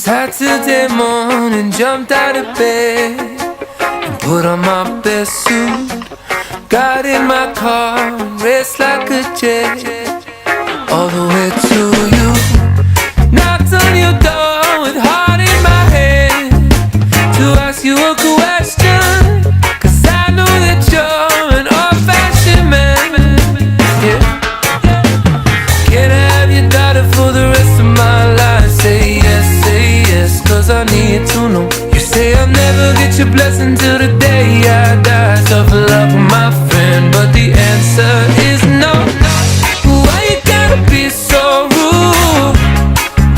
Saturday morning, jumped out of bed and put on my best suit. Got in my car and raced like a jet all the way to you. Knocked on your door with heart in my hand to ask you a question, 'cause I know that you're an old-fashioned man. Yeah. Can I have your daughter for the rest of my life? Say yes, 'cause I need to know. You say I'll never get your blessing till the day I die. Tough luck, my friend, but the answer is no. Why you gotta be so rude?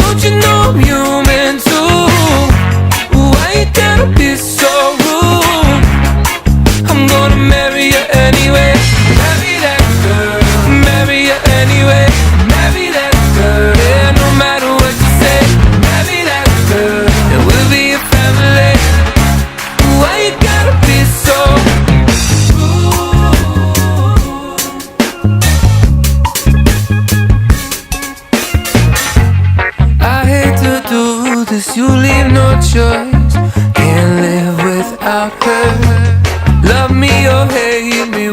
Don't you know I'm human too? Why you gotta be so rude? I'm gonna marry you anyway. Marry that girl, marry you anyway. Marry that girl, yeah, no matter what you say. Marry that girl, and we'll be a family. Why you gotta be so rude? I hate to do this, you leave no choice. Can't live without her. Love me or hate me,